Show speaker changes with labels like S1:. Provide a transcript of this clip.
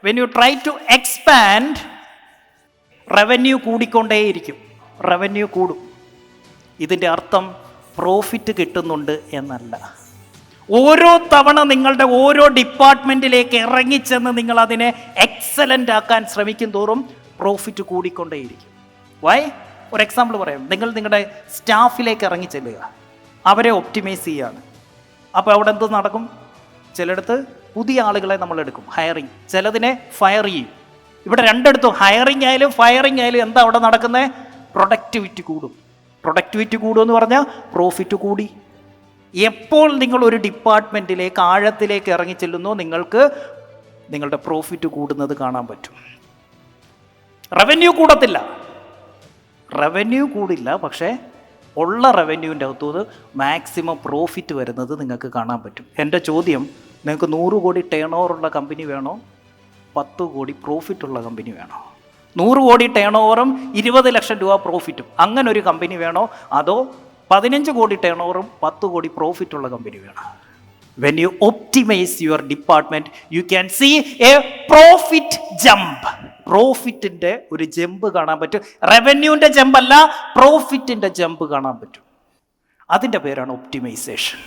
S1: When you try to expand, revenue കൂടിക്കൊണ്ടേയിരിക്കും. Revenue കൂടും. ഇതിൻ്റെ അർത്ഥം പ്രോഫിറ്റ് കിട്ടുന്നുണ്ട് എന്നല്ല. ഓരോ തവണ നിങ്ങളുടെ ഓരോ ഡിപ്പാർട്ട്മെൻറ്റിലേക്ക് ഇറങ്ങിച്ചെന്ന് നിങ്ങൾ അതിനെ എക്സലൻ്റ് ആക്കാൻ ശ്രമിക്കും തോറും പ്രോഫിറ്റ് കൂടിക്കൊണ്ടേയിരിക്കും. വൈ? ഒരു എക്സാമ്പിൾ പറയാം. നിങ്ങൾ നിങ്ങളുടെ സ്റ്റാഫിലേക്ക് ഇറങ്ങിച്ചെല്ലുക, അവരെ ഒപ്റ്റിമൈസ് ചെയ്യുകയാണ്. അപ്പോൾ അവിടെ എന്ത് നടക്കും? ചിലയിടത്ത് പുതിയ ആളുകളെ നമ്മൾ എടുക്കും, ഹയറിങ്. ചിലതിനെ ഫയർ ചെയ്യും. ഇവിടെ രണ്ടിടത്തും ഹയറിങ് ആയാലും ഫയറിങ് ആയാലും എന്താ അവിടെ നടക്കുന്നത്? പ്രൊഡക്ടിവിറ്റി കൂടും. പ്രൊഡക്ടിവിറ്റി കൂടുമെന്ന് പറഞ്ഞാൽ പ്രോഫിറ്റ് കൂടി. എപ്പോൾ നിങ്ങൾ ഒരു ഡിപ്പാർട്ട്മെൻറ്റിലേക്ക് ആഴത്തിലേക്ക് ഇറങ്ങി ചെല്ലുന്നോ നിങ്ങൾക്ക് നിങ്ങളുടെ പ്രോഫിറ്റ് കൂടുന്നത് കാണാൻ പറ്റും. റവന്യൂ കൂടത്തില്ല, റവന്യൂ കൂടില്ല, പക്ഷേ ഉള്ള റവന്യൂവിൻ്റെ അകത്തുനിന്ന് മാക്സിമം പ്രോഫിറ്റ് വരുന്നത് നിങ്ങൾക്ക് കാണാൻ പറ്റും. എൻ്റെ ചോദ്യം, നിങ്ങൾക്ക് 100 കോടി ടേൺ ഓവറുള്ള കമ്പനി വേണോ, 10 കോടി പ്രോഫിറ്റ് ഉള്ള കമ്പനി വേണോ? 100 കോടി ടേൺ ഓവറും 20 ലക്ഷം രൂപ പ്രോഫിറ്റും അങ്ങനെ ഒരു കമ്പനി വേണോ, അതോ 15 കോടി ടേൺ ഓവറും 10 കോടി പ്രോഫിറ്റ് ഉള്ള കമ്പനി വേണോ? When you optimise your department you can see a profit jump. പ്രോഫിറ്റിൻ്റെ ഒരു ജമ്പ് കാണാൻ പറ്റും. റവന്യൂവിൻ്റെ ജമ്പല്ല, പ്രോഫിറ്റിൻ്റെ ജമ്പ് കാണാൻ പറ്റും. അതിൻ്റെ പേരാണ് ഒപ്റ്റിമൈസേഷൻ.